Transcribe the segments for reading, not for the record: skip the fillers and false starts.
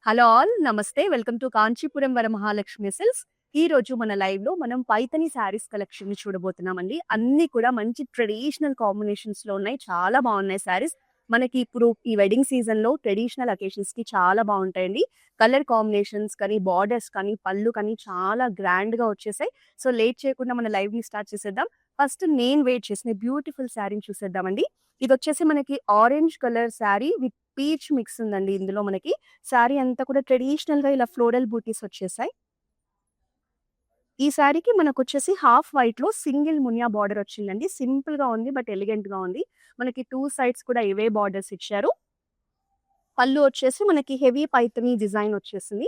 Hello all నమస్తే. Welcome to Kanchipuram Varamahalakshmi silks. ఈ రోజు మన లైవ్‌లో మనం పైథాని శారీస్ కలెక్షన్‌ని చూడబోతున్నామండి. అన్నీ కూడా మంచి ట్రెడిషనల్ కాంబినేషన్స్‌లో ఉన్నాయి. చాలా బాగున్నాయి శారీస్. మనకి ఇప్పుడు ఈ వెడ్డింగ్ సీజన్‌లో ట్రెడిషనల్ అకేషన్స్‌కి చాలా బాగుంటాయండి. కలర్ కాంబినేషన్స్ కానీ, బార్డర్స్ కానీ, పళ్ళు కానీ చాలా గ్రాండ్‌గా వచ్చేసాయి. సో లేట్ చేయకుండా మన లైవ్‌ని స్టార్ట్ చేసేద్దాం. ఫస్ట్ నేను వేర్ చేసిన బ్యూటిఫుల్ శారీని చూసేద్దామండి. ఇదొచ్చేసి మనకి orange colour sari with peach mix ఉందండి ఇందులో మనకి. శారీ అంతా కూడా ట్రెడిషనల్‌గా ఇలా ఫ్లోరల్ బూటీస్ వచ్చేసాయి. ఈ శారీకి మనకొచ్చేసి హాఫ్ వైట్‌లో సింగిల్ మునియా బార్డర్ వచ్చిందండి. సింపుల్‌గా ఉంది. బట్ ఎలిగెంట్‌గా ఉంది. మనకి 2 సైడ్స్ కూడా ఇవే బార్డర్స్ ఇచ్చారు. పళ్ళు వచ్చేసి మనకి హెవీ పైథాని డిజైన్ వచ్చేసింది.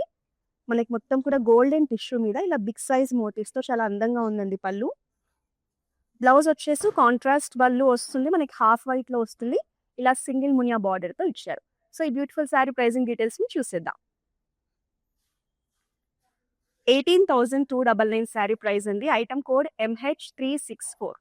మనకి మొత్తం కూడా గోల్డెన్ టిష్యూ మీద ఇలా బిగ్ సైజ్ మోటివ్స్‌తో చాలా అందంగా ఉందండి పళ్ళు. బ్లౌజ్ వచ్చేసి కాంట్రాస్ట్ పళ్ళు వస్తుంది. మనకి హాఫ్ వైట్‌లో వస్తుంది. ఇలా సింగిల్ మునియా బార్డర్‌తో ఇచ్చారు. సో, ఈ బ్యూటిఫుల్ శారీ ప్రైజింగ్ డీటెయిల్స్‌ని చూసేద్దాం. 18,299 శారీ ప్రైస్ అండి. Item code MH364.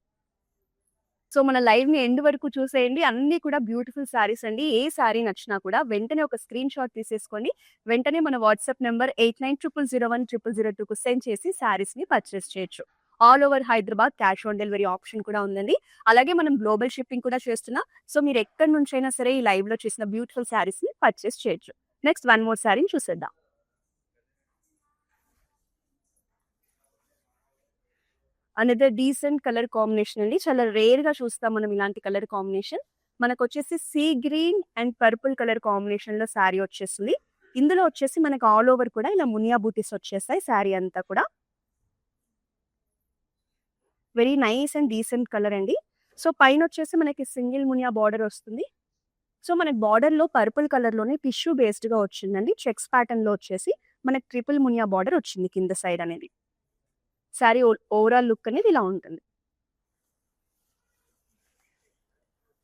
సో, మన లైవ్‌ని ఎండ్ వరకు చూసేయండి. అన్నీ కూడా బ్యూటిఫుల్ శారీస్ అండి. ఏ శారీ నచ్చినా కూడా వెంటనే ఒక స్క్రీన్ షాట్ తీసేసుకోండి. వెంటనే మన వాట్సాప్ నంబర్ 8900010002కు సెండ్ చేసి శారీస్‌ని పర్చేస్ చేయొచ్చు. All over Hyderabad cash on delivery option కూడా ఉందండి. అలాగే మనం గ్లోబల్ షిప్పింగ్ కూడా చేస్తున్నాం. సో, మీరు ఎక్కడి నుంచైనా సరే ఈ లైవ్‌లో చూసిన బ్యూటిఫుల్ శారీస్‌ని పర్చేస్ చేయొచ్చు. నెక్స్ట్ వన్ మోర్ శారీని చూసేద్దాం. అనదర్ డీసెంట్ కలర్ కాంబినేషన్ అండి. చాలా రేర్‌గా చూస్తాం మనం ఇలాంటి కలర్ కాంబినేషన్. మనకొచ్చేసి sea green and purple colour కాంబినేషన్‌లో శారీ వచ్చేస్తుంది. ఇందులో వచ్చేసి మనకు ఆల్ ఓవర్ కూడా ఇలా మునియా బూటీస్ వచ్చేస్తాయి శారీ అంతా కూడా. Very nice and decent colour అండి. సో, పైనొచ్చేసి మనకి సింగిల్ మునియా బార్డర్ వస్తుంది. సో, మనకి బార్డర్‌లో పర్పుల్ కలర్‌లోనే టిష్యూ బేస్డ్‌గా వచ్చిందండి. చెక్స్ ప్యాటర్న్‌లో వచ్చేసి మనకి ట్రిపుల్ మునియా బార్డర్ వచ్చింది కింద సైడ్ అనేది. శారీ ఓవరాల్ లుక్ అనేది ఇలా ఉంటుంది.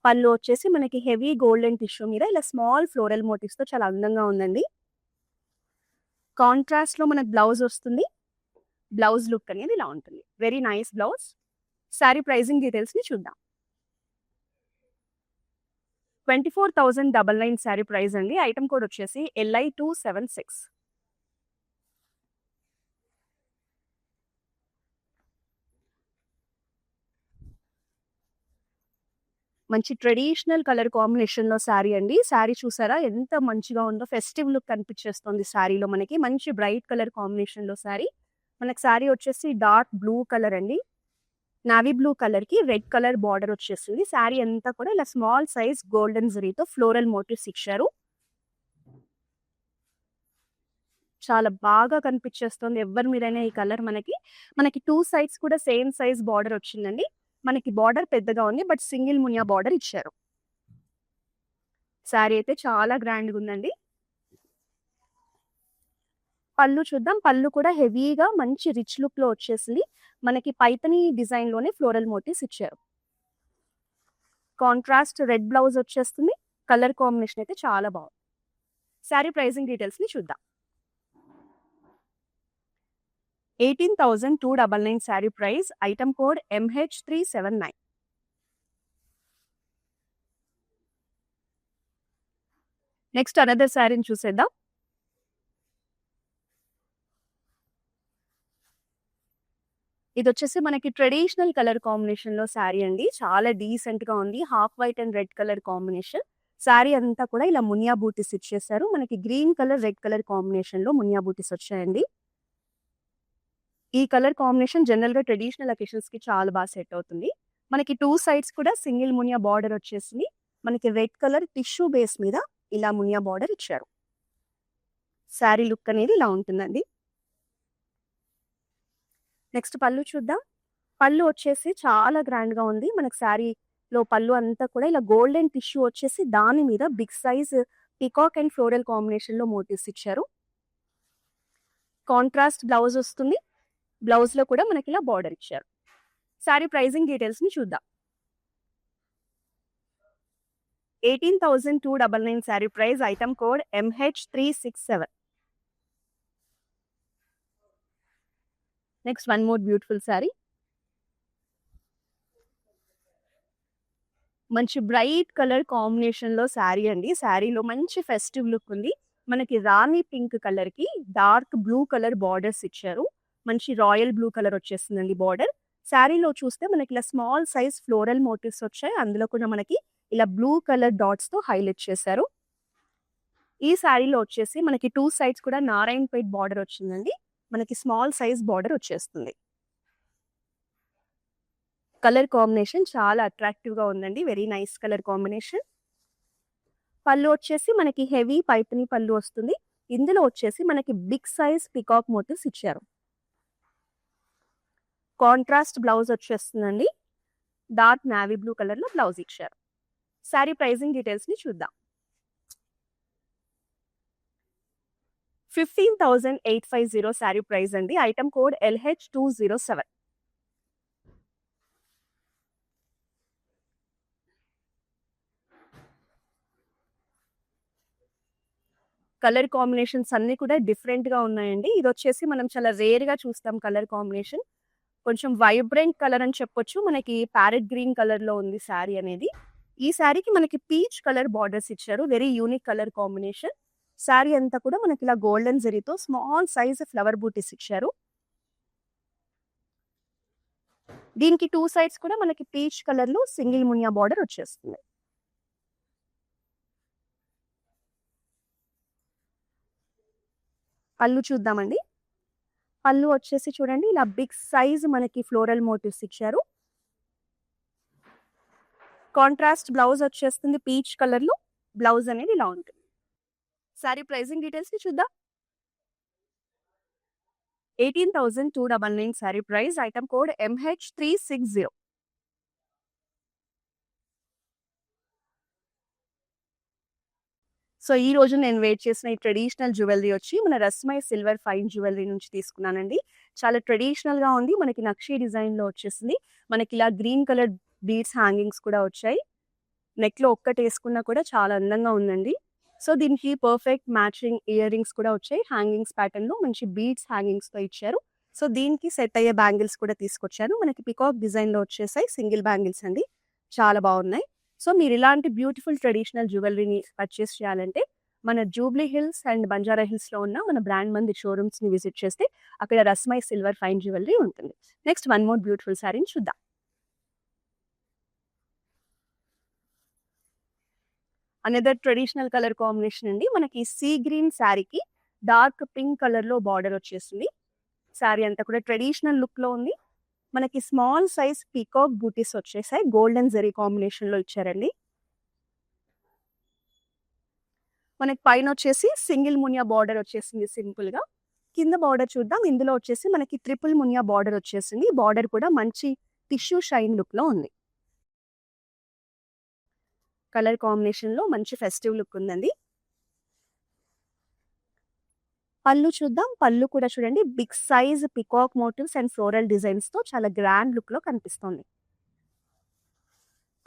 పళ్ళు వచ్చేసి మనకి హెవీ గోల్డెన్ టిష్యూ మీద ఇలా స్మాల్ ఫ్లోరల్ మోటివ్స్‌తో చాలా అందంగా ఉందండి. కాంట్రాస్ట్‌లో మనకు బ్లౌజ్ వస్తుంది. బ్లౌజ్ లుక్ అనేది ఇలా ఉంటుంది. Very nice blouse. Sari pricing డీటెయిల్స్‌ని చూద్దాం. 24,999 శారీ ప్రైస్ అండి. ఐటెమ్ కోడ్ వచ్చేసి LI276. మంచి ట్రెడిషనల్ కలర్ కాంబినేషన్‌లో శారీ అండి. శారీ చూసారా ఎంత మంచిగా ఉందో ఫెస్టివ్ లుక్ కనిపించేస్తుంది శారీలో మనకి. మంచి బ్రైట్ కలర్ కాంబినేషన్‌లో శారీ. మనకి శారీ వచ్చేసి డార్క్ బ్లూ కలర్ అండి. నావీ బ్లూ కలర్‌కి రెడ్ కలర్ బార్డర్ వచ్చేసింది. శారీ అంతా కూడా ఇలా స్మాల్ సైజ్ గోల్డెన్ జరీతో ఫ్లోరల్ మోటివ్స్ ఇచ్చారు. చాలా బాగా కనిపించేస్తుంది ఎవ్వరి మీదైనా ఈ కలర్ మనకి. మనకి 2 సైడ్స్ కూడా సేమ్ సైజ్ బార్డర్ వచ్చిందండి. మనకి బార్డర్ పెద్దగా ఉంది. బట్ సింగిల్ మునియా బార్డర్ ఇచ్చారు. శారీ అయితే చాలా గ్రాండ్‌గా ఉందండి. పళ్ళు చూద్దాం. పళ్ళు కూడా హెవీగా మంచి రిచ్ లుక్‌లో వచ్చేసింది. మనకి పైథాని డిజైన్‌లోనే ఫ్లోరల్ మోటివ్స్ ఇచ్చారు. కాంట్రాస్ట్ రెడ్ బ్లౌజ్ వచ్చేస్తుంది. కలర్ కాంబినేషన్ అయితే చాలా బాగుంది. శారీ ప్రైజింగ్ డీటెయిల్స్‌ని చూద్దాం. 18,299 sari price. Item code MH379. Next another శారీని చూసేద్దాం. ఇదొచ్చేసి మనకి ట్రెడిషనల్ కలర్ కాంబినేషన్‌లో శారీ అండి. చాలా డీసెంట్‌గా ఉంది. Half white and red colour combination. Sari అంతా కూడా ఇలా మునియా బూటీస్ ఇచ్చేసారు. మనకి గ్రీన్ కలర్, రెడ్ కలర్ కాంబినేషన్‌లో మునియా బూటీస్ వచ్చాయండి. ఈ కలర్ కాంబినేషన్ జనరల్‌గా ట్రెడిషనల్ అకేషన్స్‌కి చాలా బాగా సెట్ అవుతుంది. మనకి 2 సైడ్స్ కూడా సింగిల్ మునియా బార్డర్ వచ్చేసింది. మనకి రెడ్ కలర్ టిష్యూ బేస్ మీద ఇలా మునియా బార్డర్ ఇచ్చారు. శారీ లుక్ అనేది ఇలా ఉంటుందండి. నెక్స్ట్ పళ్ళు చూద్దాం. పళ్ళు వచ్చేసి చాలా గ్రాండ్‌గా ఉంది. మనకి శారీలో పళ్ళు అంతా కూడా ఇలా గోల్డెన్ టిష్యూ వచ్చేసి దాని మీద big size peacock and floral కాంబినేషన్‌లో మోటివ్స్ ఇచ్చారు. కాంట్రాస్ట్ బ్లౌజ్ వస్తుంది. బ్లౌజ్‌లో కూడా మనకి ఇలా బార్డర్ ఇచ్చారు. శారీ ప్రైజింగ్ డీటెయిల్స్‌ని చూద్దాం. 18,299 sari price. Item code MH367. Next one more beautiful sari. మంచి బ్రైట్ కలర్ కాంబినేషన్‌లో శారీ అండి. శారీలో మంచి ఫెస్టివ్ లుక్ ఉంది. మనకి రాణి పింక్ కలర్ కి డార్క్ బ్లూ కలర్ బార్డర్స్ ఇచ్చారు. మంచి రాయల్ బ్లూ కలర్ వచ్చేస్తుందండి బార్డర్. శారీలో చూస్తే మనకి ఇలా స్మాల్ సైజ్ ఫ్లోరల్ మోటివ్స్ వచ్చాయి. అందులో కూడా మనకి ఇలా బ్లూ కలర్ డాట్స్ తో హైలైట్ చేశారు. ఈ శారీలో వచ్చేసి మనకి 2 సైడ్స్ కూడా నారాయణపేట్ బార్డర్ వచ్చిందండి. మనకి స్మాల్ సైజ్ బార్డర్ వచ్చేస్తుంది. కలర్ కాంబినేషన్ చాలా అట్రాక్టివ్ గా ఉందండి. Very nice colour combination. పళ్ళు వచ్చేసి మనకి హెవీ పైపుని పళ్ళు వస్తుంది. ఇందులో వచ్చేసి మనకి బిగ్ సైజ్ పికాక్ మోటివ్స్ ఇచ్చారు. కాంట్రాస్ట్ బ్లౌజ్ వచ్చేస్తుందండి. డార్క్ నావీ బ్లూ కలర్ లో బ్లౌజ్ ఇచ్చారు. శారీ ప్రైసింగ్ డీటెయిల్స్ ని చూద్దాం. 15,850 శారీ ప్రైస్ అండి. Item code LH207. Colour combinations అన్ని కూడా డిఫరెంట్ గా ఉన్నాయండి. ఇది వచ్చేసి మనం చాలా రేర్ గా చూస్తాం కలర్ కాంబినేషన్. కొంచెం వైబ్రెంట్ కలర్ అని చెప్పొచ్చు. మనకి ప్యారెట్ గ్రీన్ కలర్ లో ఉంది శారీ అనేది. ఈ శారీకి మనకి పీచ్ కలర్ బార్డర్స్ ఇచ్చారు. Very unique colour combination. Sari అంతా కూడా మనకి ఇలా గోల్డెన్ జరీతో స్మాల్ సైజ్ ఫ్లవర్ బూటీస్ ఇచ్చారు. దీనికి 2 సైడ్స్ కూడా మనకి పీచ్ కలర్ లో సింగిల్ మునియా బార్డర్ వచ్చేస్తుంది. పళ్ళు చూద్దామండి. పళ్ళు వచ్చేసి చూడండి ఇలా బిగ్ సైజ్ మనకి ఫ్లోరల్ మోటివ్స్ ఇచ్చారు. కాంట్రాస్ట్ బ్లౌజ్ వచ్చేస్తుంది పీచ్ కలర్ లో. బ్లౌజ్ అనేది ఇలా ఉంటుంది. సారీ ప్రైసింగ్ డీటెయిల్స్ ని చూద్దాం. 18,299 sorry price. Item code MH360. So ఈ రోజు నేను వెయిట్ చేసిన ఈ ట్రెడిషనల్ జ్యువెలరీ వచ్చి మన రస్మై సిల్వర్ ఫైన్ జ్యువెలరీ నుంచి తీసుకున్నానండి. చాలా ట్రెడిషనల్ గా ఉంది. మనకి నక్షి డిజైన్ లో వచ్చేసింది. మనకి ఇలా గ్రీన్ కలర్ బీడ్స్ హ్యాంగింగ్స్ కూడా వచ్చాయి. నెక్ లో ఒక్కటి వేసుకున్నా కూడా చాలా అందంగా ఉందండి. సో దీనికి పర్ఫెక్ట్ మ్యాచింగ్ ఇయర్ రింగ్స్ కూడా వచ్చాయి. హ్యాంగింగ్స్ ప్యాటర్న్ లో మంచి బీడ్స్ హ్యాంగింగ్స్ తో ఇచ్చారు. సో దీనికి సెట్ అయ్యే బ్యాంగిల్స్ కూడా తీసుకొచ్చాను. మనకి పికాక్ డిజైన్ లో వచ్చేసాయి. సింగిల్ బ్యాంగిల్స్ అండి. చాలా బాగున్నాయి. సో మీరు ఇలాంటి బ్యూటిఫుల్ ట్రెడిషనల్ జ్యువెలరీని పర్చేస్ చేయాలంటే మన Jubilee hills and Banjara hills లో ఉన్న మన బ్రాండ్ మంది షోరూమ్స్ ని విజిట్ చేస్తే అక్కడ రస్మై సిల్వర్ ఫైన్ జ్యువెలరీ ఉంటుంది. నెక్స్ట్ వన్ మోర్ బ్యూటిఫుల్ శారీని చూద్దాం. అనదర్ ట్రెడిషనల్ కలర్ కాంబినేషన్ అండి. మనకి సీ గ్రీన్ శారీకి డార్క్ పింక్ కలర్ లో బార్డర్ వచ్చేసింది. శారీ అంతా కూడా ట్రెడిషనల్ లుక్ లో ఉంది. మనకి స్మాల్ సైజ్ పీకాక్ బూటీస్ వచ్చేసాయి. గోల్డెన్ జరీ కాంబినేషన్ లో ఇచ్చారండి. మనకి పైన వచ్చేసి సింగిల్ మునియా బార్డర్ వచ్చేసింది సింపుల్ గా. కింద బార్డర్ చూద్దాం. ఇందులో వచ్చేసి మనకి ట్రిపుల్ మునియా బార్డర్ వచ్చేసింది. బార్డర్ కూడా మంచి టిష్యూ షైన్ లుక్ లో ఉంది. కలర్ కాంబినేషన్ లో మంచి ఫెస్టివ్ లుక్ ఉందండి. పళ్ళు చూద్దాం. పళ్ళు కూడా చూడండి big size peacock motifs and floral designs తో చాలా గ్రాండ్ లుక్ లో కనిపిస్తుంది.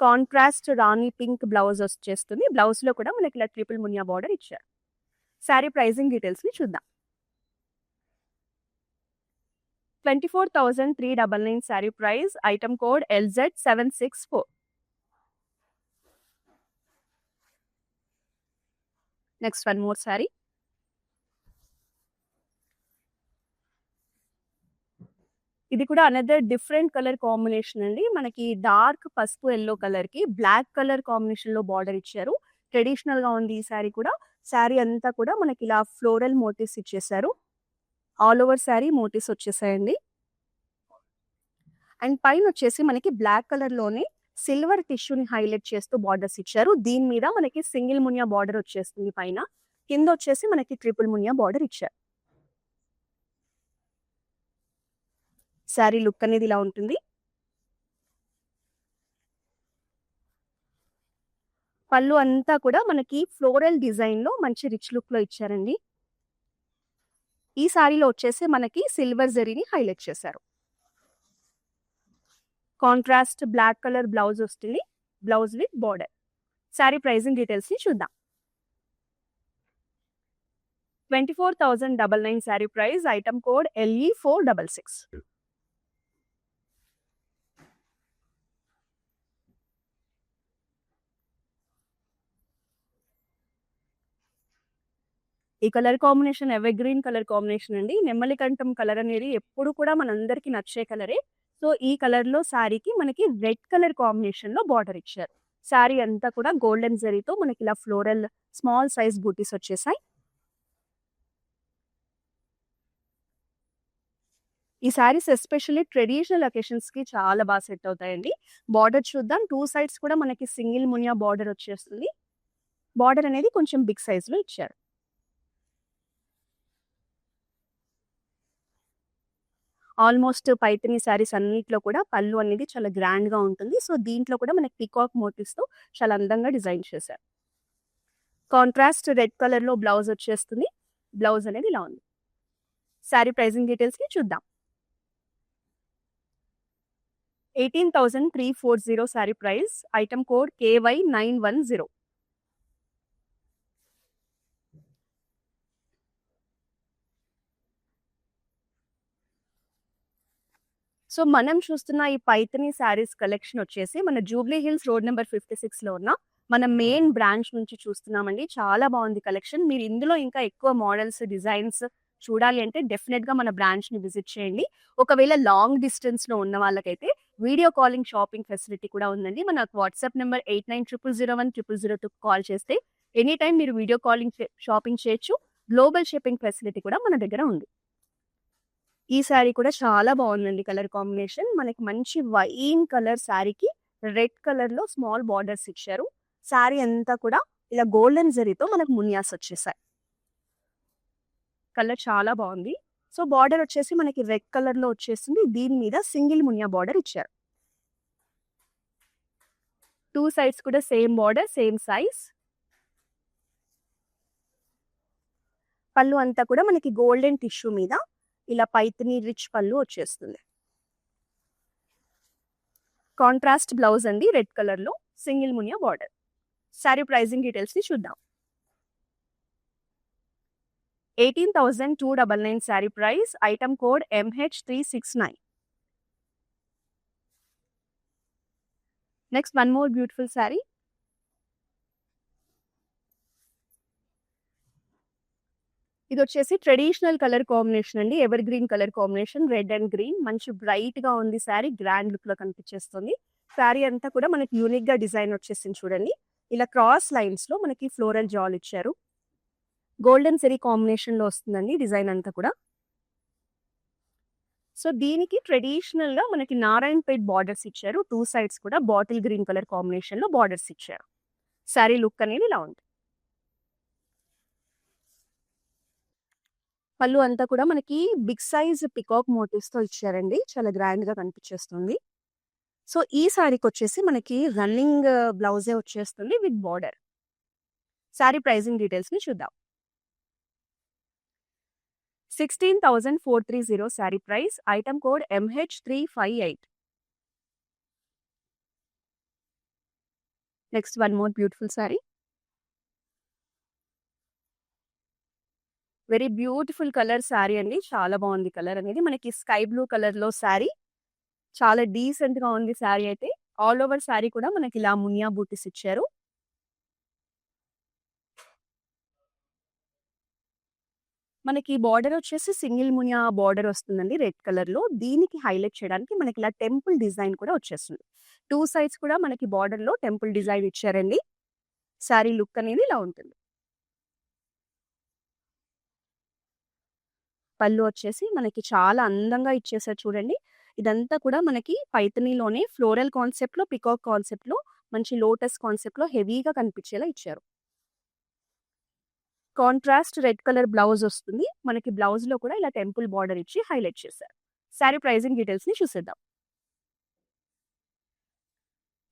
కాంట్రాస్ట్ రాణి పింక్ బ్లౌజ్ వచ్చేస్తుంది. బ్లౌజ్ లో కూడా మనకి ఇలా ట్రిపుల్ మునియా బార్డర్ ఇచ్చారు. శారీ ప్రైసింగ్ డీటెయిల్స్ ని చూద్దాం. 24,399 sari price. Item code LZ764. Next one more sari. ఇది కూడా అనదర్ డిఫరెంట్ కలర్ కాంబినేషన్ అండి. మనకి డార్క్ పసుపు ఎల్లో కలర్ కి బ్లాక్ కలర్ కాంబినేషన్ లో బార్డర్ ఇచ్చారు. ట్రెడిషనల్ గా ఉంది ఈ శారీ కూడా. శారీ అంతా కూడా మనకి ఇలా ఫ్లోరల్ మోటివ్స్ ఇచ్చేసారు. ఆల్ ఓవర్ శారీ మోటివ్స్ వచ్చేసాయండి. అండ్ పైన వచ్చేసి మనకి బ్లాక్ కలర్ లోనే సిల్వర్ టిష్యూని హైలైట్ చేస్తూ బార్డర్స్ ఇచ్చారు. దీని మీద మనకి సింగిల్ మునియా బార్డర్ వచ్చేస్తుంది పైన. కింద వచ్చేసి మనకి ట్రిపుల్ మునియా బార్డర్ ఇచ్చారు. శారీ లుక్ అనేది ఇలా ఉంటుంది. పళ్ళు అంతా కూడా మనకి ఫ్లోరల్ డిజైన్ లో మంచి రిచ్ లుక్ లో ఇచ్చారండి. ఈ శారీలో వచ్చేసి మనకి సిల్వర్ జరీని హైలైట్ చేశారు. కాంట్రాస్ట్ బ్లాక్ కలర్ బ్లౌజ్ వస్తుంది. Blouse with border. Sari pricing details ని చూద్దాం. 24,099 sari price. Item code LE466. ఈ colour combination ever green colour combination అండి. నెమలికంఠం కలర్ అనేది ఎప్పుడు కూడా మనందరికీ నచ్చే కలరే. సో, ఈ కలర్‌లో శారీకి మనకి రెడ్ కలర్ కాంబినేషన్‌లో బార్డర్ ఇచ్చారు. శారీ అంతా కూడా గోల్డెన్ జరీతో మనకిలా ఫ్లోరల్ స్మాల్ సైజ్ బూటీస్ వచ్చేసాయి. ఈ శారీస్ ఎస్పెషల్లీ ట్రెడిషనల్ అకేషన్స్‌కి చాలా సెట్ అవుతాయండి. బార్డర్ చూద్దాం. 2 సైడ్స్ కూడా మనకి సింగిల్ మునియా బార్డర్ వచ్చేస్తుంది. బార్డర్ అనేది కొంచెం బిగ్ సైజ్‌లో ఇచ్చారు. ఆల్మోస్ట్ పైథానీ శారీస్ అన్నిట్లో కూడా పళ్ళు అనేది చాలా గ్రాండ్‌గా ఉంటుంది. సో, దీంట్లో కూడా మనకి పీకాక్ మోటివ్స్‌తో చాలా అందంగా డిజైన్ చేశారు. కాంట్రాస్ట్ రెడ్ కలర్‌లో బ్లౌజ్ వచ్చేస్తుంది. బ్లౌజ్ అనేది ఇలా ఉంది. శారీ ప్రైజింగ్ డీటెయిల్స్‌ని చూద్దాం. 18,340 sari price. Item code KY910. So, మనం చూస్తున్న ఈ పైథానీ శారీస్ కలెక్షన్ వచ్చేసి మన జూబ్లీ హిల్స్ రోడ్ నంబర్ 56లో ఉన్న మన మెయిన్ బ్రాంచ్ నుంచి చూస్తున్నామండి. చాలా బాగుంది కలెక్షన్. మీరు ఇందులో ఇంకా ఎక్కువ మోడల్స్, డిజైన్స్ చూడాలి అంటే డెఫినెట్‌గా మన బ్రాంచ్‌ని విజిట్ చేయండి. ఒకవేళ లాంగ్ డిస్టెన్స్‌లో ఉన్న వాళ్ళకైతే వీడియో కాలింగ్ షాపింగ్ ఫెసిలిటీ కూడా ఉందండి. మన వాట్సాప్ నంబర్ 8900010002కి కాల్ చేస్తే ఎనీ టైమ్ మీరు వీడియో కాలింగ్ షాపింగ్ చేయొచ్చు. గ్లోబల్ షిప్పింగ్ ఫెసిలిటీ కూడా మన దగ్గర ఉంది. ఈ శారీ కూడా చాలా బాగుందండి కలర్ కాంబినేషన్. మనకి మంచి వైన్ కలర్ శారీకి రెడ్ కలర్‌లో స్మాల్ బార్డర్స్ ఇచ్చారు. శారీ అంతా కూడా ఇలా గోల్డెన్ జరీతో మనకు మునియాస్ వచ్చేసాయి. కలర్ చాలా బాగుంది. సో, బార్డర్ వచ్చేసి మనకి రెడ్ కలర్‌లో వచ్చేసింది. దీని మీద సింగిల్ మునియా బార్డర్ ఇచ్చారు. 2 సైడ్స్ కూడా సేమ్ బార్డర్, సేమ్ సైజ్. పళ్ళు అంతా కూడా మనకి గోల్డెన్ టిష్యూ మీద ఇలా పైథానీ రిచ్ పళ్ళు వచ్చేస్తుంది. కాంట్రాస్ట్ బ్లౌజ్ అండి రెడ్ కలర్‌లో సింగిల్ మునియా బార్డర్. శారీ ప్రైజింగ్ డీటెయిల్స్‌ని చూద్దాం. 18,299 sari price. Item code MH369. Next one more beautiful sari. ఇది వచ్చేసి ట్రెడిషనల్ కలర్ కాంబినేషన్ అండి. Evergreen colour combination red and green. మంచి బ్రైట్‌గా ఉంది శారీ. గ్రాండ్ లుక్‌లో కనిపించేస్తుంది. శారీ అంతా కూడా మనకి యూనిక్‌గా డిజైన్ వచ్చేసింది చూడండి. ఇలా క్రాస్ లైన్స్‌లో మనకి ఫ్లోరల్ జాల్ ఇచ్చారు. గోల్డెన్ జరీ కాంబినేషన్‌లో వస్తుందండి డిజైన్ అంతా కూడా. సో, దీనికి ట్రెడిషనల్‌గా మనకి నారాయణపేట్ బార్డర్స్ ఇచ్చారు. 2 సైడ్స్ కూడా బాటిల్ గ్రీన్ కలర్ కాంబినేషన్‌లో బార్డర్స్ ఇచ్చారు. శారీ లుక్ అనేది ఇలా ఉంది. పళ్ళు అంతా కూడా మనకి బిగ్ సైజ్ పికాక్ మోటివ్స్‌తో ఇచ్చారండి. చాలా గ్రాండ్‌గా కనిపించేస్తుంది. సో, ఈ శారీకొచ్చేసి మనకి రన్నింగ్ బ్లౌజే వచ్చేస్తుంది విత్ బార్డర్. శారీ ప్రైజింగ్ డీటెయిల్స్‌ని చూద్దాం. 16,430 sari price. Item code MH358. Next one more beautiful sari. Very beautiful colour sari అండి. చాలా బాగుంది కలర్ అనేది. మనకి స్కై బ్లూ కలర్‌లో శారీ. చాలా డీసెంట్‌గా ఉంది శారీ అయితే. ఆల్ ఓవర్ శారీ కూడా మనకి ఇలా మునియా బూటీస్ ఇచ్చారు. మనకి బార్డర్ వచ్చేసి సింగిల్ మునియా బార్డర్ వస్తుందండి రెడ్ కలర్‌లో. దీనికి హైలైట్ చేయడానికి మనకి ఇలా టెంపుల్ డిజైన్ కూడా వచ్చేస్తుంది. 2 సైడ్స్ కూడా మనకి బార్డర్‌లో టెంపుల్ డిజైన్ ఇచ్చారండి. శారీ లుక్ అనేది ఇలా ఉంటుంది. పళ్ళు వచ్చేసి మనకి చాలా అందంగా ఇచ్చేసారు చూడండి. ఇదంతా కూడా మనకి పైథానీలోనే ఫ్లోరల్ కాన్సెప్ట్‌లో, పికాక్ కాన్సెప్ట్‌లో, మంచి లోటస్ కాన్సెప్ట్‌లో హెవీగా కనిపించేలా ఇచ్చారు. కాంట్రాస్ట్ రెడ్ కలర్ బ్లౌజ్ వస్తుంది. మనకి బ్లౌజ్‌లో కూడా ఇలా టెంపుల్ బార్డర్ ఇచ్చి హైలైట్ చేశారు. శారీ ప్రైజింగ్ డీటెయిల్స్‌ని చూసేద్దాం.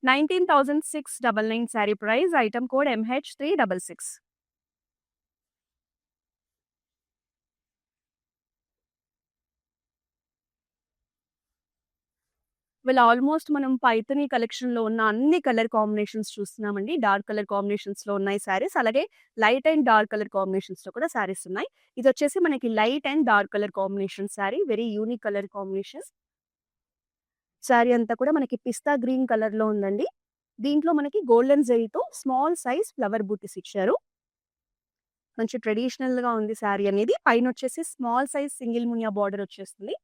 19,699 sari price. Item code MH366. Almost మనం పైథానీ కలెక్షన్‌లో ఉన్న అన్ని కలర్ కాంబినేషన్స్ చూస్తున్నామండి. డార్క్ కలర్ కాంబినేషన్స్‌లో ఉన్నాయి శారీస్. అలాగే లైట్ అండ్ డార్క్ కలర్ కాంబినేషన్స్‌లో కూడా శారీస్ ఉన్నాయి. ఇదొచ్చేసి మనకి light and dark colour combination sari. Very unique colour combination. Sari అంతా కూడా మనకి పిస్తా గ్రీన్ కలర్‌లో ఉందండి. దీంట్లో మనకి గోల్డెన్ జరీతో స్మాల్ సైజ్ ఫ్లవర్ బూటీస్ ఇచ్చారు. మంచి ట్రెడిషనల్‌గా ఉంది శారీ అనేది. పైనొచ్చేసి స్మాల్ సైజ్ సింగిల్ మునియా బార్డర్ వచ్చేస్తుంది.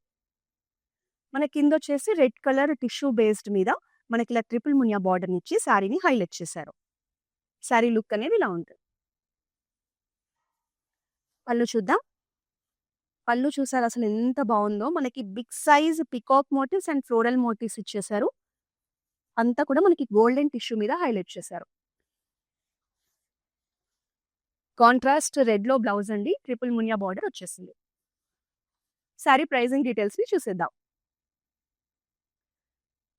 మన కిందొచ్చేసి రెడ్ కలర్ టిష్యూ బేస్డ్ మీద మనకిలా ట్రిపుల్ మునియా బార్డర్‌నిచ్చి శారీని హైలైట్ చేశారు. శారీ లుక్ అనేది ఇలా ఉంటుంది. పళ్ళు చూద్దాం. పళ్ళు చూసారా అసలు ఎంత బావుందో. మనకి big size peacock motifs and floral motifs ఇచ్చేశారు. అంతా కూడా మనకి గోల్డెన్ టిష్యూ మీద హైలైట్ చేశారు. కాంట్రాస్ట్ రెడ్‌లో బ్లౌజ్ అండి. ట్రిపుల్ మునియా బార్డర్ వచ్చేసింది. శారీ ప్రైజింగ్ డీటెయిల్స్‌ని చూసేద్దాం.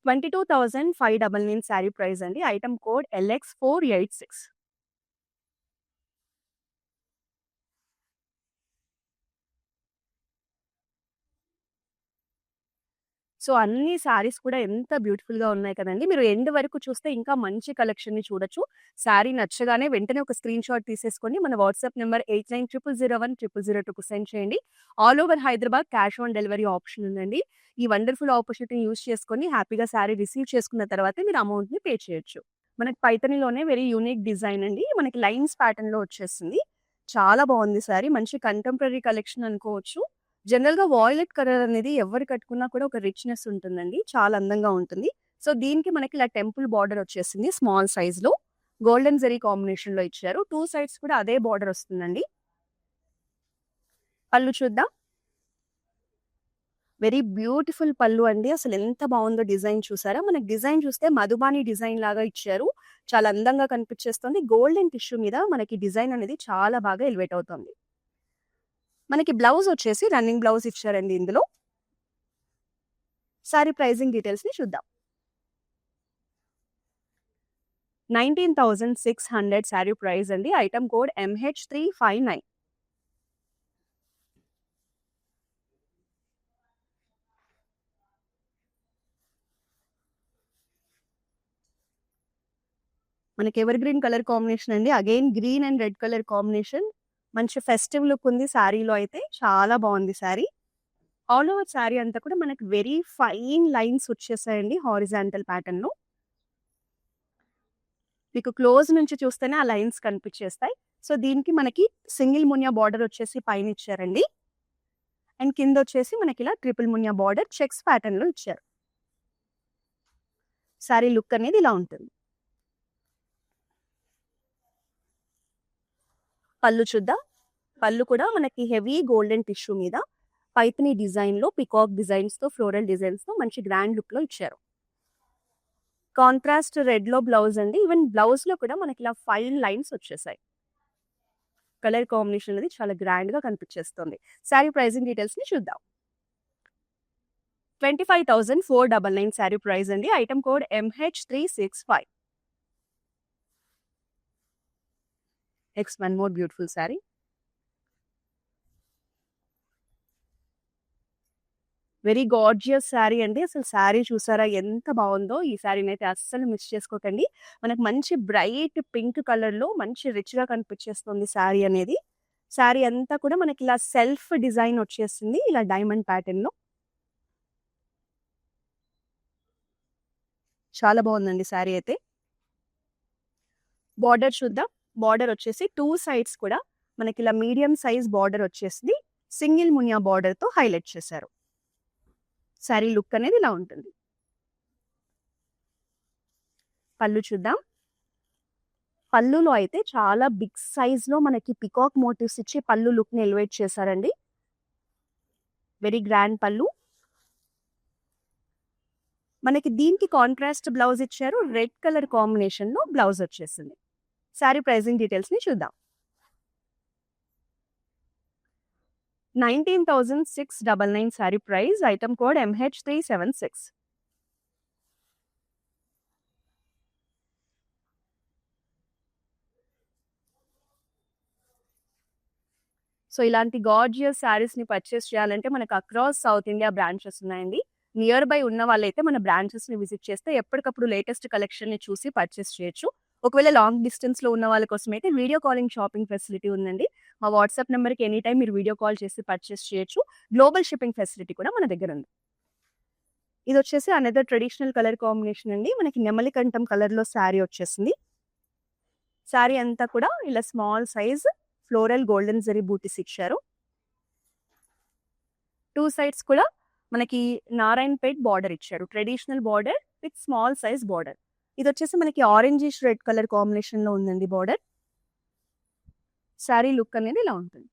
22,599 శారీ ప్రైస్ అండి. Item code LX486. సో, అన్ని శారీస్ కూడా ఎంత బ్యూటిఫుల్‌గా ఉన్నాయి కదండీ! మీరు ఎండ్ వరకు చూస్తే ఇంకా మంచి కలెక్షన్‌ని చూడొచ్చు. శారీ నచ్చగానే వెంటనే ఒక స్క్రీన్‌షాట్ తీసేసుకొని మన వాట్సాప్ నంబర్ 8900010002కు సెండ్ చేయండి. All over Hyderabad cash on delivery option ఉందండి. ఈ వండర్‌ఫుల్ ఆపర్చునిటీని యూజ్ చేసుకొని హ్యాపీగా శారీ రిసీవ్ చేసుకున్న తర్వాతే మీరు అమౌంట్‌ని పే చేయొచ్చు. మనకి పైథానీలోనే వెరీ యూనిక్ డిజైన్ అండి. మనకి లైన్స్ ప్యాటర్న్‌లో వచ్చేసింది. చాలా బావుంది శారీ. మంచి కంటెంపరరీ కలెక్షన్ అనుకోవచ్చు. జనరల్‌గా వాయిలెట్ కలర్ అనేది ఎవరు కట్టుకున్నా కూడా ఒక రిచ్‌నెస్ ఉంటుందండి. చాలా అందంగా ఉంటుంది. సో, దీనికి మనకి ఇలా టెంపుల్ బార్డర్ వచ్చేసింది స్మాల్ సైజ్‌లో. గోల్డెన్ జరీ కాంబినేషన్‌లో ఇచ్చారు. 2 సైడ్స్ కూడా అదే బార్డర్ వస్తుందండి. పళ్ళు చూద్దాం. వెరీ బ్యూటిఫుల్ పళ్ళు అండి. అసలు ఎంత బావుందో డిజైన్ చూసారా? మనకి డిజైన్ చూస్తే మధుబాని డిజైన్ లాగా ఇచ్చారు. చాలా అందంగా కనిపించేస్తుంది. గోల్డెన్ టిష్యూ మీద మనకి డిజైన్ అనేది చాలా బాగా ఎలివేట్ అవుతుంది. మనకి బ్లౌజ్ వచ్చేసి రన్నింగ్ బ్లౌజ్ ఇచ్చారండి ఇందులో. సారీ ప్రైజింగ్ డీటెయిల్స్‌ని చూద్దాం. 19,600 సారీ ప్రైస్ అండి. Item code MH359. మనకి ఎవర్ గ్రీన్ కలర్ కాంబినేషన్ అండి. Again green and red colour combination. మంచి ఫెస్టివ్ లుక్ ఉంది శారీలో అయితే. చాలా బావుంది శారీ. ఆల్ ఓవర్ శారీ అంతా కూడా మనకి వెరీ ఫైన్ లైన్స్ వచ్చేసాయండి హారిజాంటల్ ప్యాటర్న్‌లో. మీకు క్లోజ్ నుంచి చూస్తేనే ఆ లైన్స్ కనిపించేస్తాయి. సో, దీనికి మనకి సింగిల్ మునియా బార్డర్ వచ్చేసి పైన ఇచ్చారండి. అండ్ కిందొచ్చేసి మనకిలా ట్రిపుల్ మునియా బార్డర్ చెక్స్ ప్యాటర్న్‌లో ఇచ్చారు. శారీ లుక్ అనేది ఇలా ఉంటుంది. పళ్ళు చూద్దాం. పళ్ళు కూడా మనకి హెవీ గోల్డెన్ టిష్యూ మీద పైథానీ డిజైన్‌లో పికాక్ డిజైన్స్‌తో, ఫ్లోరల్ డిజైన్స్‌తో మంచి గ్రాండ్ లుక్‌లో ఇచ్చారు. కాంట్రాస్ట్ రెడ్‌లో బ్లౌజ్ అండి. ఈవెన్ బ్లౌజ్‌లో కూడా మనకిలా ఫైన్ లైన్స్ వచ్చేసాయి. కలర్ కాంబినేషన్ అనేది చాలా గ్రాండ్‌గా కనిపించేస్తుంది. శారీ ప్రైజింగ్ డీటెయిల్స్‌ని చూద్దాం. 25,499 శారీ ప్రైస్ అండి. Item code MH365. Next one more beautiful sari. Very gorgeous sari అండి. అసలు శారీ చూసారా ఎంత బావుందో! ఈ శారీనైతే అస్సలు మిస్ చేసుకోకండి. మనకు మంచి బ్రైట్ పింక్ కలర్‌లో మంచి రిచ్‌గా కనిపించేస్తుంది శారీ అనేది. శారీ అంతా కూడా మనకిలా సెల్ఫ్ డిజైన్ వచ్చేసింది. ఇలా డైమండ్ ప్యాటర్న్‌లో. చాలా బావుందండి శారీ అయితే. బార్డర్ చూద్దాం. బార్డర్ వచ్చేసి 2 సైడ్స్ కూడా మనకిలా మీడియం సైజ్ బార్డర్ వచ్చేసింది. సింగిల్ మునియా బార్డర్‌తో హైలైట్ చేశారు. శారీ లుక్ అనేది ఇలా ఉంటుంది. పళ్ళు చూద్దాం. పళ్ళులో అయితే చాలా బిగ్ సైజ్‌లో మనకి పికాక్ మోటివ్స్ ఇచ్చి పళ్ళు లుక్‌ని ఎలివేట్ చేశారండి. వెరీ గ్రాండ్ పళ్ళు. మనకి దీనికి కాంట్రాస్ట్ బ్లౌజ్ ఇచ్చారు. రెడ్ కలర్ కాంబినేషన్‌లో బ్లౌజ్ వచ్చేసింది. శారీ ప్రైజింగ్ డీటెయిల్స్‌ని చూద్దాం. 19,699 sari price. Item code MH376. So, ఇలాంటి గార్జియస్ శారీస్‌ని పర్చేస్ చేయాలంటే మనకు అక్రాస్ సౌత్ ఇండియా బ్రాంచెస్ ఉన్నాయండి. నియర్ బై ఉన్న వాళ్ళైతే మన బ్రాంచెస్‌ని విజిట్ చేస్తే ఎప్పటికప్పుడు లేటెస్ట్ కలెక్షన్‌ని చూసి పర్చేస్ చేయొచ్చు. ఒకవేళ లాంగ్ డిస్టెన్స్‌లో ఉన్న వాళ్ళ కోసమైతే వీడియో కాలింగ్ షాపింగ్ ఫెసిలిటీ ఉందండి. మా వాట్సాప్ నంబర్‌కి ఎనీ టైమ్ మీరు వీడియో కాల్ చేసి పర్చేస్ చేయొచ్చు. గ్లోబల్ షిప్పింగ్ ఫెసిలిటీ కూడా మన దగ్గర ఉంది. ఇదొచ్చేసి అనదర్ ట్రెడిషనల్ కలర్ కాంబినేషన్ అండి. మనకి నెమలికంఠం కలర్‌లో శారీ వచ్చేసింది. శారీ అంతా కూడా ఇలా small size floral golden zari బూటీస్ ఇచ్చారు. 2 సైడ్స్ కూడా మనకి నారాయణపేట్ బార్డర్ ఇచ్చారు. Traditional border with small size border. ఇది వచ్చేసి మనకి ఆరెంజిష్ రెడ్ కలర్ కాంబినేషన్ లో ఉందండి బార్డర్. శారీ లుక్ అనేది ఇలా ఉంటుంది.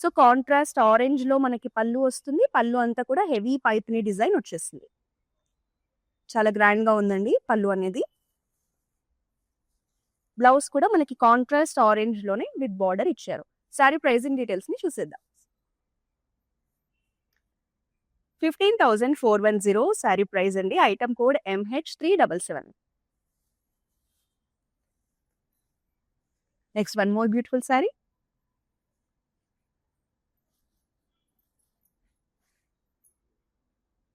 సో కాంట్రాస్ట్ ఆరెంజ్ లో మనకి పళ్ళు వస్తుంది. పళ్ళు అంతా కూడా హెవీ పైథనీ డిజైన్ వచ్చేస్తుంది. చాలా గ్రాండ్ గా ఉందండి పళ్ళు అనేది. బ్లౌజ్ కూడా మనకి కాంట్రాస్ట్ ఆరెంజ్ లోనే విత్ బార్డర్ ఇచ్చారు. శారీ ప్రైసింగ్ డీటెయిల్స్ ని చూసేద్దాం. 15,410 శారీ ప్రైస్ అండి. Item code MH377. Next one more beautiful sari.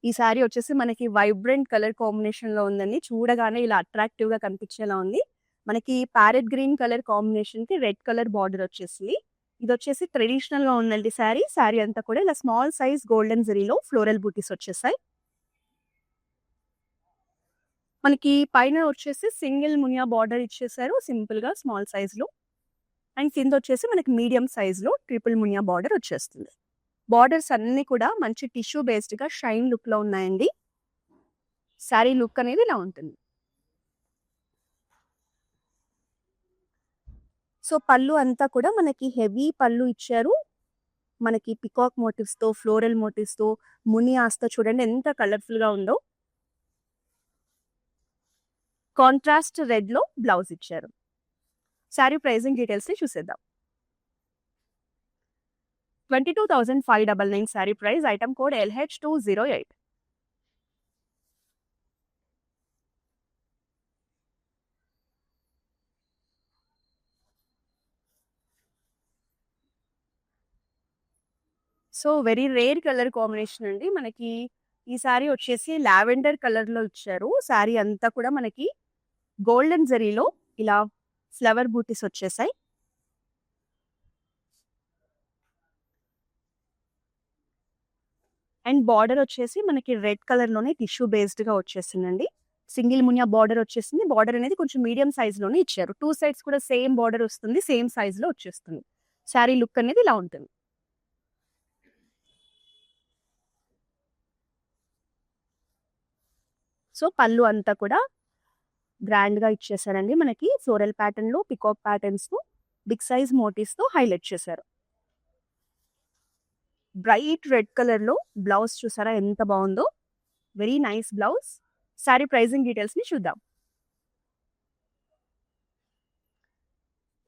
ఈ శారీ వచ్చేసి మనకి వైబ్రెంట్ కలర్ కాంబినేషన్ లో ఉందండి. చూడగానే ఇలా అట్రాక్టివ్ గా కనిపించేలా ఉంది. మనకి ప్యారెట్ గ్రీన్ కలర్ కాంబినేషన్ కి రెడ్ కలర్ బార్డర్ వచ్చేసింది. ఇది వచ్చేసి ట్రెడిషనల్ గా ఉందండి శారీ. శారీ అంతా కూడా ఇలా స్మాల్ సైజ్ గోల్డెన్ జరీలో ఫ్లోరల్ బూటీస్ వచ్చేసాయి. మనకి పైన వచ్చేసి సింగిల్ మునియా బార్డర్ ఇచ్చేసారు సింపుల్ గా స్మాల్ సైజ్ లో. అండ్ కింద వచ్చేసి మనకి మీడియం సైజ్ లో ట్రిపుల్ మునియా బార్డర్ వచ్చేస్తుంది. బార్డర్స్ అన్ని కూడా మంచి టిష్యూ బేస్డ్ గా షైన్ లుక్ లో ఉన్నాయండి. శారీ లుక్ అనేది ఇలా ఉంటుంది. సో పళ్ళు అంతా కూడా మనకి హెవీ పళ్ళు ఇచ్చారు. మనకి పికాక్ మోటివ్స్ తో ఫ్లోరల్ మోటివ్స్ తో మునియాస్ తో చూడండి ఎంత కలర్ఫుల్ గా ఉందో. కాంట్రాస్ట్ రెడ్ లో బ్లౌజ్ ఇచ్చారు. శారీ ప్రైసింగ్ డీటెయిల్స్ ని చూసేద్దాం. 22,599 sari price. Item code LH208. So very rare colour combination అండి. మనకి ఈ శారీ వచ్చేసి లావెండర్ కలర్ లో ఇచ్చారు. శారీ అంతా కూడా మనకి గోల్డెన్ జరీలో ఇలా ఫ్లవర్ బూటీస్ వచ్చేసాయి. అండ్ బార్డర్ వచ్చేసి మనకి రెడ్ కలర్ లోనే టిష్యూ బేస్డ్ గా వచ్చేసిందండి. సింగిల్ మునియా బార్డర్ వచ్చేసింది. బార్డర్ అనేది కొంచెం మీడియం సైజ్ లోనే ఇచ్చారు. 2 సైడ్స్ కూడా సేమ్ బార్డర్ వస్తుంది. సేమ్ సైజ్ లో వచ్చేస్తుంది. శారీ లుక్ అనేది ఇలా ఉంటుంది. సో పళ్ళు అంతా కూడా గ్రాండ్ గా ఇచ్చేసారండి. మనకి ఫ్లోరల్ ప్యాటర్న్ లో పికాక్ ప్యాటర్న్స్ తో బిగ్ సైజ్ మోటివ్స్ తో హైలైట్ చేశారు. బ్రైట్ రెడ్ కలర్ లో బ్లౌజ్ చూసారా ఎంత బాగుందో. Very nice blouse. Sari pricing details ని చూద్దాం.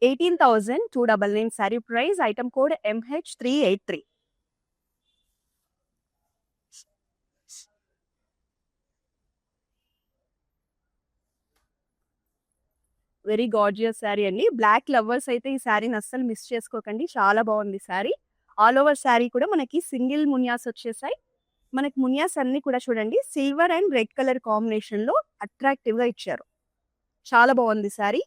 18,299 sari price. Item code MH383. Very gorgeous sari అండి. బ్లాక్ లవర్స్ అయితే ఈ శారీని అస్సలు మిస్ చేసుకోకండి. చాలా బాగుంది శారీ. ఆల్ ఓవర్ శారీ కూడా మనకి సింగిల్ మునియాస్ వచ్చేసాయి. మనకి మునియాస్ అన్ని కూడా చూడండి silver and red colour combination లో అట్రాక్టివ్ గా ఇచ్చారు. చాలా బాగుంది శారీ.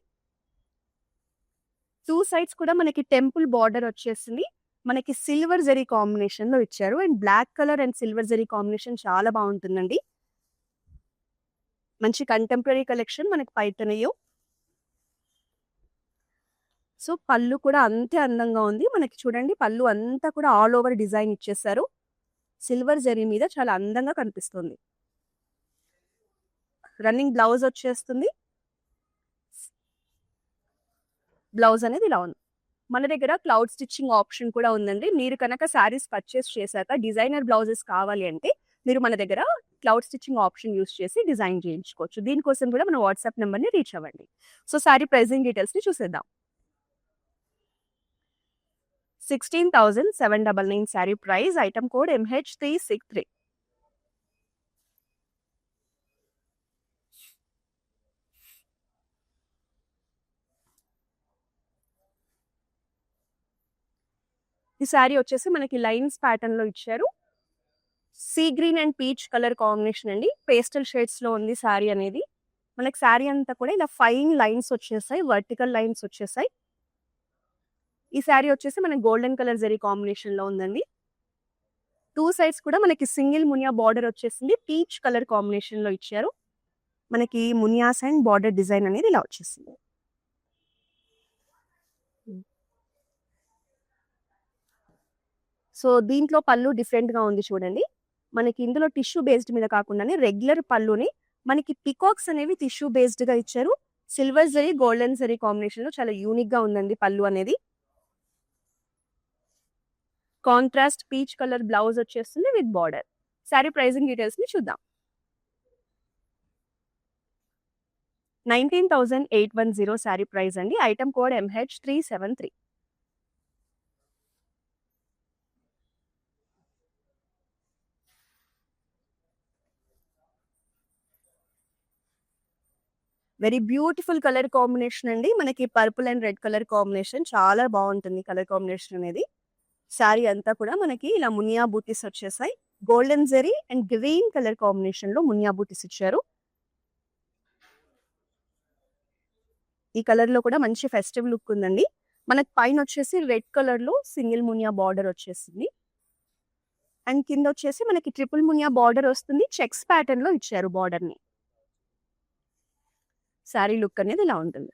2 సైడ్స్ కూడా మనకి టెంపుల్ బార్డర్ వచ్చేసింది. మనకి సిల్వర్ జరీ కాంబినేషన్ లో ఇచ్చారు. And black colour and silver zari combination చాలా బాగుంటుందండి. మంచి కంటెంపరీ కలెక్షన్ మనకి పైతనయో. సో పళ్ళు కూడా అంతే అందంగా ఉంది. మనకి చూడండి పళ్ళు అంతా కూడా ఆల్ ఓవర్ డిజైన్ ఇచ్చేసారు. సిల్వర్ జరీ మీద చాలా అందంగా కనిపిస్తుంది. రన్నింగ్ బ్లౌజ్ వచ్చేస్తుంది. బ్లౌజ్ అనేది ఇలా ఉంది. మన దగ్గర క్లౌడ్ స్టిచ్చింగ్ ఆప్షన్ కూడా ఉందండి. మీరు కనుక శారీస్ పర్చేస్ చేశాక డిజైనర్ బ్లౌజెస్ కావాలి అంటే మీరు మన దగ్గర క్లౌడ్ స్టిచ్చింగ్ ఆప్షన్ యూస్ చేసి డిజైన్ చేయించుకోవచ్చు. దీనికోసం కూడా మన వాట్సాప్ నెంబర్ని రీచ్ అవ్వండి. సో శారీ ప్రైసింగ్ డీటెయిల్స్ ని చూసేద్దాం. 16,799 sari price. Item code MH363. ఈ శారీ వచ్చేసి మనకి లైన్స్ ప్యాటర్న్ లో ఇచ్చారు. See green and peach colour combination అండి. పేస్టల్ షేడ్స్ లో ఉంది శారీ అనేది. మనకి శారీ అంతా కూడా ఇలా ఫైన్ లైన్స్ వచ్చేసాయి. వర్టికల్ లైన్స్ వచ్చేసాయి. ఈ శారీ వచ్చేసి మనకి గోల్డెన్ కలర్ జరీ కాంబినేషన్ లో ఉందండి. 2 సైడ్స్ కూడా మనకి సింగిల్ మునియా బార్డర్ వచ్చేసింది. పీచ్ కలర్ కాంబినేషన్ లో ఇచ్చారు. మనకి మునియాస్ అండ్ బార్డర్ డిజైన్ అనేది ఇలా వచ్చేసింది. సో దీంట్లో పళ్ళు డిఫరెంట్ గా ఉంది చూడండి. మనకి ఇందులో టిష్యూ బేస్డ్ మీద కాకుండానే రెగ్యులర్ పళ్ళుని మనకి పికాక్స్ అనేవి టిష్యూ బేస్డ్ గా ఇచ్చారు. Silver zari golden zari combination లో చాలా యూనిక్ గా ఉందండి పళ్ళు అనేది. కాంట్రాస్ట్ పీచ్ కలర్ బ్లౌజ్ వచ్చేస్తుంది with border. Sorry pricing details ని చూద్దాం. 19,810 సారీ ప్రైస్ అండి. Item code MH373. Very beautiful colour combination అండి. మనకి purple and red colour combination చాలా బాగుంటుంది కలర్ కాంబినేషన్ అనేది. శారీ అంతా కూడా మనకి ఇలా మునియా బూటీస్ వచ్చేసాయి. Golden zari and green colour combination లో మునియా బూటీస్ ఇచ్చారు. ఈ కలర్ లో కూడా మంచి ఫెస్టివ్ లుక్ ఉందండి. మనకి పైన వచ్చేసి రెడ్ కలర్ లో సింగిల్ మునియా బార్డర్ వచ్చేసింది. అండ్ కింద వచ్చేసి మనకి ట్రిపుల్ మునియా బార్డర్ వస్తుంది. చెక్స్ ప్యాటర్న్ లో ఇచ్చారు బార్డర్ ని. శారీ లుక్ అనేది ఇలా ఉంటుంది.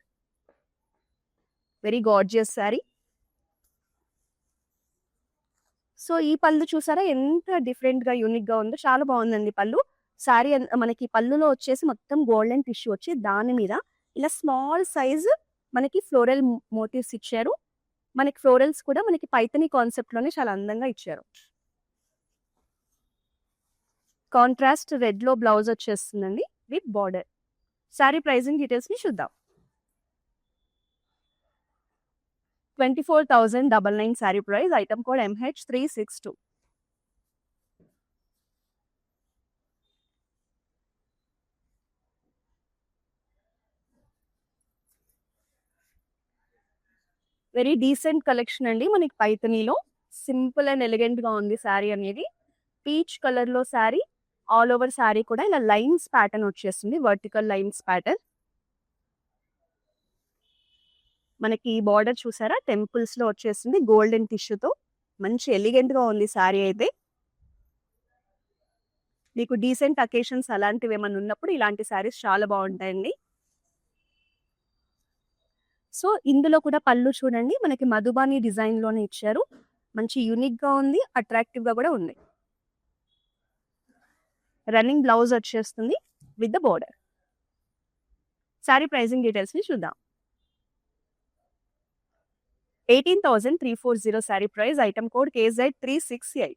Very gorgeous sari. సో ఈ పళ్ళు చూసారా ఎంత డిఫరెంట్ గా యూనిక్ గా ఉందో, చాలా బాగుందండి పళ్ళు. శారీ మనకి పళ్ళులో వచ్చేసి మొత్తం గోల్డెన్ టిష్యూ వచ్చి దాని మీద ఇలా స్మాల్ సైజ్ మనకి ఫ్లోరల్ మోటివ్స్ ఇచ్చారు. మనకి ఫ్లోరల్స్ కూడా మనకి పైతని కాన్సెప్ట్ లోనే చాలా అందంగా ఇచ్చారు. కాంట్రాస్ట్ రెడ్ లో బ్లౌజ్ వచ్చేస్తుందండి with border. Sari pricing details ని చూద్దాం. 24,999 sari price. Item code MH362. Very decent collection అండి. మనకి పైతనీలో సింపుల్ అండ్ ఎలిగెంట్ గా ఉంది శారీ అనేది. పీచ్ కలర్ లో శారీ, ఆల్ ఓవర్ శారీ కూడా ఇలా లైన్స్ ప్యాటర్న్ వచ్చేస్తుంది. Vertical lines pattern. మనకి బార్డర్ చూసారా టెంపుల్స్ లో వచ్చేసింది గోల్డెన్ టిష్యూతో. మంచి ఎలిగెంట్ గా ఉంది శారీ అయితే. మీకు డీసెంట్ అకేషన్స్ అలాంటివి ఏమైనా ఉన్నప్పుడు ఇలాంటి శారీస్ చాలా బాగుంటాయండి. సో ఇందులో కూడా పళ్ళు చూడండి మనకి మధుబాని డిజైన్ లోనే ఇచ్చారు. మంచి యూనిక్ గా ఉంది, అట్రాక్టివ్ గా కూడా ఉంది. రన్నింగ్ బ్లౌజ్ వచ్చేస్తుంది with the border. Sari pricing details ని చూద్దాం. 18,340 sari price. Item code KZ368.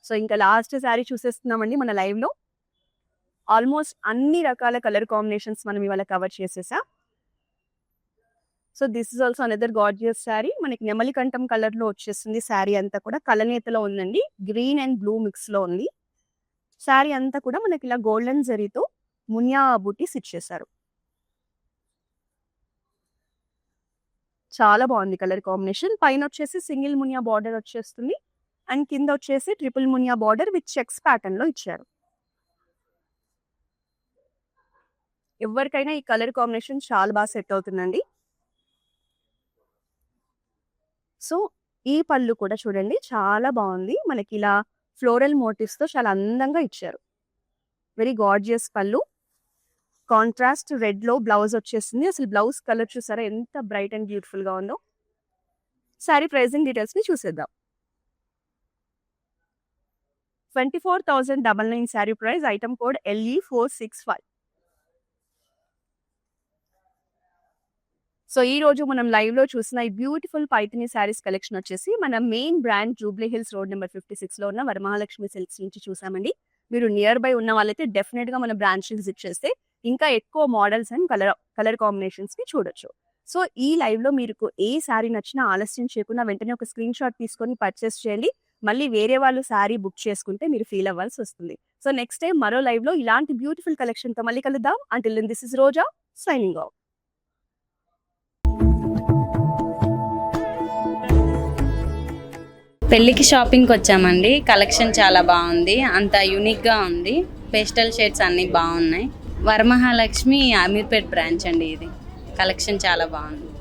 So ఇంకా లాస్ట్ శారీ చూసేస్తున్నామండి మన లైవ్ లో. ఆల్మోస్ట్ అన్ని రకాల కలర్ కాంబినేషన్స్ మనం ఇవాళ కవర్ చేసేసా. So this is also another gorgeous sari. మనకి నెమలికంఠం కలర్ లో వచ్చేస్తుంది. శారీ అంతా కూడా కలనేతలో ఉందండి. గ్రీన్ అండ్ బ్లూ మిక్స్ లో ఉంది. శారీ అంతా కూడా మనకి ఇలా గోల్డెన్ జరీతో మునియా బూటీస్ ఇచ్చేసారు. చాలా బాగుంది కలర్ కాంబినేషన్. పైన వచ్చేసి సింగిల్ మునియా బార్డర్ వచ్చేస్తుంది. అండ్ కింద వచ్చేసి triple Muniya border with checks pattern లో ఇచ్చారు. ఎవరికైనా ఈ కలర్ కాంబినేషన్ చాలా బాగా సెట్ అవుతుందండి. సో ఈ పళ్ళు కూడా చూడండి చాలా బాగుంది. మనకి ఇలా ఫ్లోరల్ మోటివ్స్ తో చాలా అందంగా ఇచ్చారు. వెరీ గార్జియస్ పళ్ళు. కాంట్రాస్ట్ రెడ్ లో బ్లౌజ్ వచ్చేసింది. అసలు బ్లౌజ్ కలర్ చూసారా ఎంత బ్రైట్ అండ్ బ్యూటిఫుల్ గా ఉందో. శారీ ప్రైజింగ్ డీటెయిల్స్ ని చూసేద్దాం. 24,999 sari price. Item code LE465. So ఈ రోజు మనం లైవ్ లో చూసిన ఈ బ్యూటిఫుల్ పైథిని శారీస్ కలెక్షన్ వచ్చేసి మన main brand Jubilee hills road number 56 లో ఉన్న వరమహాలక్ష్మి సిల్క్స్ నుంచి చూసామండి. మీరు నియర్ బై ఉన్న వాళ్ళైతే డెఫినెట్ గా మన బ్రాంచ్ విజిట్ చేస్తే ఇంకా ఎక్కువ మోడల్స్ అండ్ కలర్ కాంబినేషన్స్ ని చూడొచ్చు. సో ఈ లైవ్ లో మీకు ఏ శారీ నచ్చినా ఆలస్యం చేయకుండా వెంటనే ఒక స్క్రీన్ షాట్ తీసుకొని పర్చేస్ చేయండి. మళ్ళీ వేరే వాళ్ళు శారీ బుక్ చేసుకుంటే మీరు ఫీల్ అవ్వాల్సి వస్తుంది. సో నెక్స్ట్ టైం మరో లైవ్ లో ఇలాంటి బ్యూటిఫుల్ కలెక్షన్ తో మళ్ళీ కలుద్దాం. Until then this is Roja signing off. పెళ్ళికి షాపింగ్కి వచ్చామండి. కలెక్షన్ చాలా బాగుంది, అంత యూనిక్గా ఉంది. పేస్టల్ షేడ్స్ అన్నీ బాగున్నాయి. వరమహాలక్ష్మి అమీర్పేట్ బ్రాంచ్ అండి ఇది. కలెక్షన్ చాలా బాగుంది.